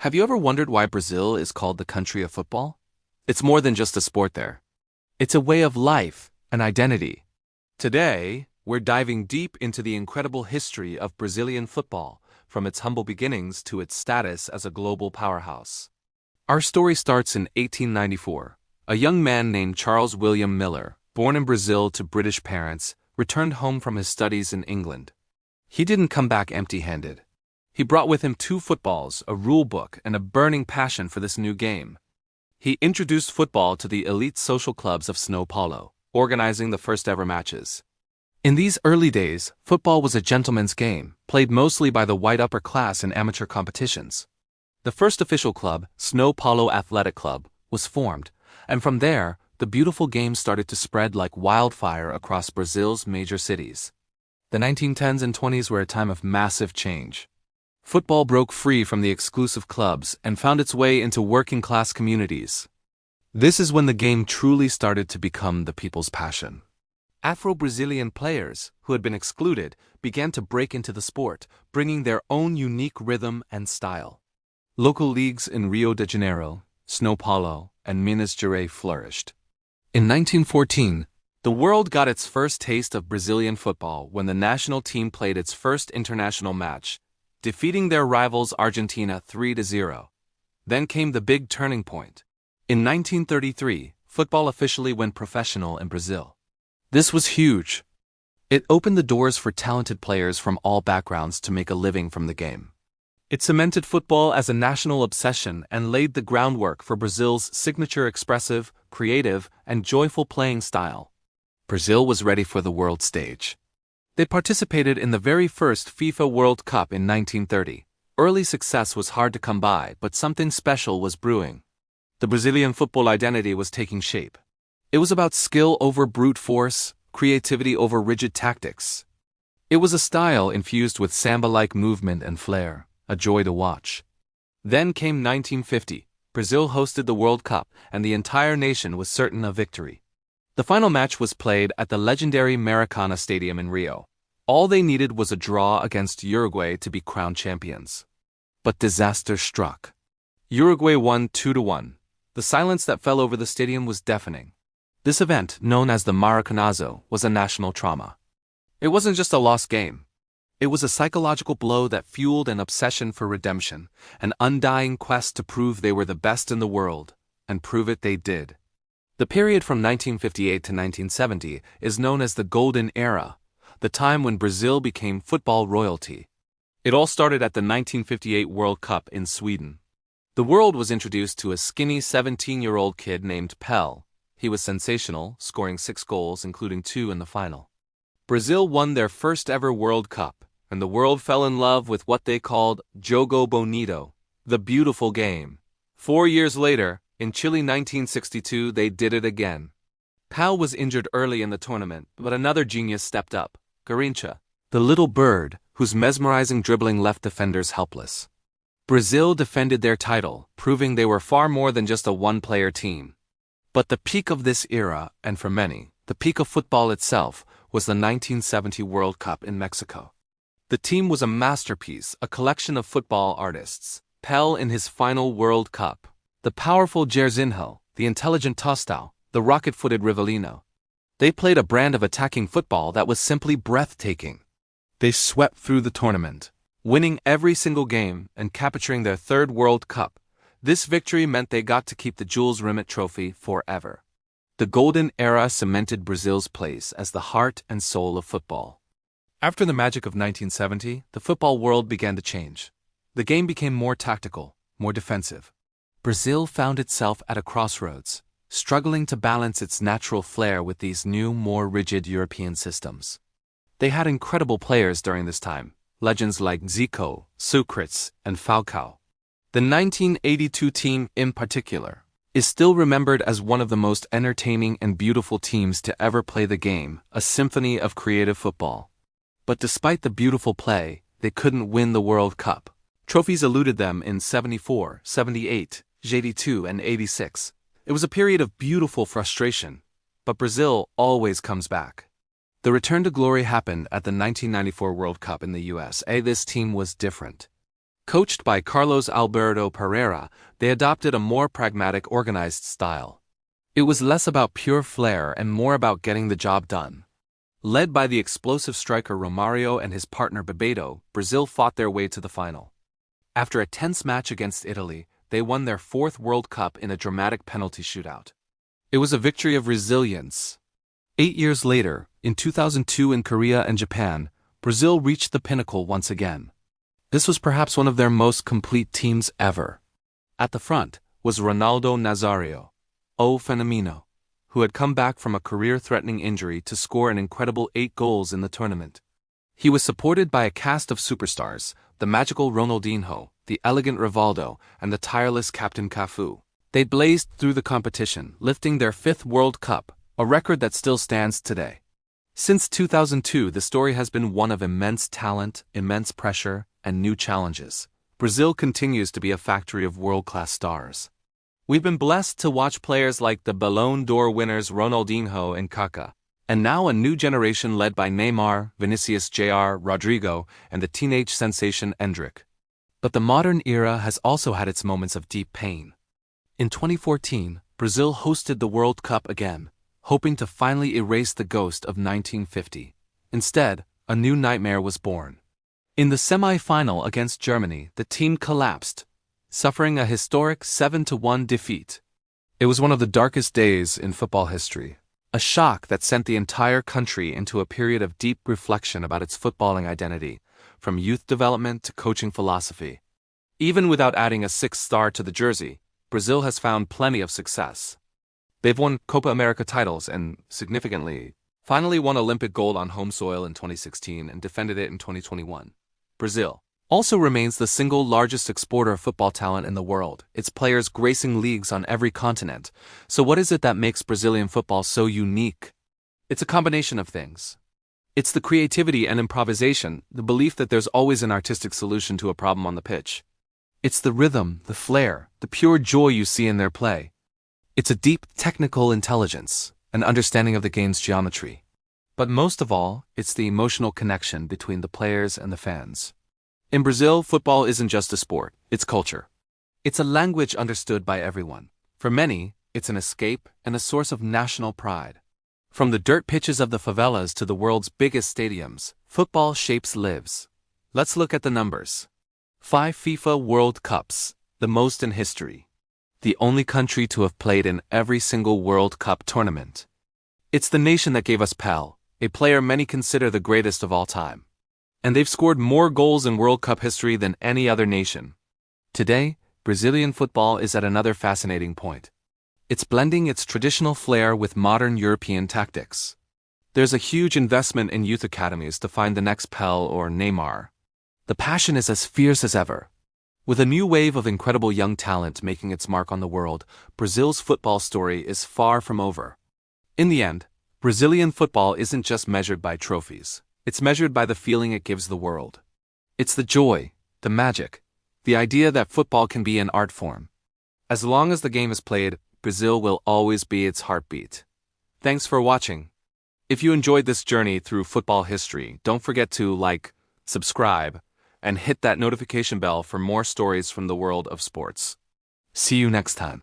Have you ever wondered why Brazil is called the country of football? It's more than just a sport there. It's a way of life, an identity. Today, we're diving deep into the incredible history of Brazilian football, from its humble beginnings to its status as a global powerhouse. Our story starts in 1894. A young man named Charles William Miller, born in Brazil to British parents, returned home from his studies in England. He didn't come back empty-handed. He brought with him 2 footballs, a rule book, and a burning passion for this new game. He introduced football to the elite social clubs of São Paulo, organizing the first-ever matches. In these early days, football was a gentleman's game, played mostly by the white upper class in amateur competitions. The first official club, São Paulo Athletic Club, was formed, and from there, the beautiful game started to spread like wildfire across Brazil's major cities. The 1910s and 20s were a time of massive change. Football broke free from the exclusive clubs and found its way into working-class communities. This is when the game truly started to become the people's passion. Afro-Brazilian players, who had been excluded, began to break into the sport, bringing their own unique rhythm and style. Local leagues in Rio de Janeiro, São Paulo, and Minas Gerais flourished. In 1914, the world got its first taste of Brazilian football when the national team played its first international match, defeating their rivals Argentina 3-0. Then came the big turning point. In 1933, football officially went professional in Brazil. This was huge. It opened the doors for talented players from all backgrounds to make a living from the game. It cemented football as a national obsession and laid the groundwork for Brazil's signature expressive, creative, and joyful playing style. Brazil was ready for the world stage. They participated in the very first FIFA World Cup in 1930. Early success was hard to come by, but something special was brewing. The Brazilian football identity was taking shape. It was about skill over brute force, creativity over rigid tactics. It was a style infused with samba-like movement and flair, a joy to watch. Then came 1950. Brazil hosted the World Cup, and the entire nation was certain of victory. The final match was played at the legendary Maracana Stadium in Rio. All they needed was a draw against Uruguay to be crowned champions. But disaster struck. Uruguay won 2-1. The silence that fell over the stadium was deafening. This event, known as the Maracanazo, was a national trauma. It wasn't just a lost game. It was a psychological blow that fueled an obsession for redemption, an undying quest to prove they were the best in the world, and prove it they did. The period from 1958 to 1970 is known as the Golden Era, the time when Brazil became football royalty. It all started at the 1958 World Cup in Sweden. The world was introduced to a skinny 17-year-old kid named Pell. He was sensational, scoring 6 goals, including 2 in the final. Brazil won their first ever World Cup, and the world fell in love with what they called Jogo Bonito, the beautiful game. 4 years later, in Chile 1962, they did it again. Pau was injured early in the tournament, but another genius stepped up, Garrincha, the little bird whose mesmerizing dribbling left defenders helpless. Brazil defended their title, proving they were far more than just a one-player team. But the peak of this era, and for many, the peak of football itself, was the 1970 World Cup in Mexico. The team was a masterpiece, a collection of football artists. Pell in his final World Cup. The powerful Jairzinho, the intelligent Tostão, the rocket-footed Rivellino. They played a brand of attacking football that was simply breathtaking. They swept through the tournament, winning every single game and capturing their 3rd World Cup. This victory meant they got to keep the Jules Rimet Trophy forever. The Golden Era cemented Brazil's place as the heart and soul of football. After the magic of 1970, the football world began to change. The game became more tactical, more defensive. Brazil found itself at a crossroads, struggling to balance its natural flair with these new, more rigid European systems. They had incredible players during this time, legends like Zico, Sócrates, and Falcao. The 1982 team, in particular, is still remembered as one of the most entertaining and beautiful teams to ever play the game, a symphony of creative football. But despite the beautiful play, they couldn't win the World Cup. Trophies eluded them in 74, 78, 82, and 86. It was a period of beautiful frustration, but Brazil always comes back. The return to glory happened at the 1994 World Cup in the USA. This team was different. Coached by Carlos Alberto Pereira, they adopted a more pragmatic, organized style. It was less about pure flair and more about getting the job done. Led by the explosive striker Romario and his partner Bebeto, Brazil fought their way to the final. After a tense match against Italy, they won their fourth World Cup in a dramatic penalty shootout. It was a victory of resilience. 8 years later, in 2002 in Korea and Japan, Brazil reached the pinnacle once again. This was perhaps one of their most complete teams ever. At the front was Ronaldo Nazário, o Fenomeno, who had come back from a career-threatening injury to score an incredible 8 goals in the tournament. He was supported by a cast of superstars, the magical Ronaldinho, the elegant Rivaldo, and the tireless Captain Cafu. They blazed through the competition, lifting their 5th World Cup, a record that still stands today. Since 2002, the story has been one of immense talent, immense pressure, and new challenges. Brazil continues to be a factory of world-class stars. We've been blessed to watch players like the Ballon d'Or winners Ronaldinho and Kaká, and now a new generation led by Neymar, Vinicius Jr., Rodrigo, and the teenage sensation Endrick. But the modern era has also had its moments of deep pain. In 2014, Brazil hosted the World Cup again, hoping to finally erase the ghost of 1950. Instead, a new nightmare was born. In the semi-final against Germany, the team collapsed, suffering a historic 7-1 defeat. It was one of the darkest days in football history, a shock that sent the entire country into a period of deep reflection about its footballing identity, from youth development to coaching philosophy. Even without adding a 6th star to the jersey, Brazil has found plenty of success. They've won Copa America titles and, significantly, finally won Olympic gold on home soil in 2016 and defended it in 2021. Brazil also remains the single largest exporter of football talent in the world, its players gracing leagues on every continent. So what is it that makes Brazilian football so unique? It's a combination of things. It's the creativity and improvisation, the belief that there's always an artistic solution to a problem on the pitch. It's the rhythm, the flair, the pure joy you see in their play. It's a deep technical intelligence, an understanding of the game's geometry. But most of all, it's the emotional connection between the players and the fans. In Brazil, football isn't just a sport, it's culture. It's a language understood by everyone. For many, it's an escape and a source of national pride. From the dirt pitches of the favelas to the world's biggest stadiums, football shapes lives. Let's look at the numbers. 5 FIFA World Cups, the most in history. The only country to have played in every single World Cup tournament. It's the nation that gave us Pelé, a player many consider the greatest of all time. And they've scored more goals in World Cup history than any other nation. Today, Brazilian football is at another fascinating point. It's blending its traditional flair with modern European tactics. There's a huge investment in youth academies to find the next Pelé or Neymar. The passion is as fierce as ever. With a new wave of incredible young talent making its mark on the world, Brazil's football story is far from over. In the end, Brazilian football isn't just measured by trophies. It's measured by the feeling it gives the world. It's the joy, the magic, the idea that football can be an art form. As long as the game is played, Brazil will always be its heartbeat. Thanks for watching. If you enjoyed this journey through football history, don't forget to like, subscribe, and hit that notification bell for more stories from the world of sports. See you next time.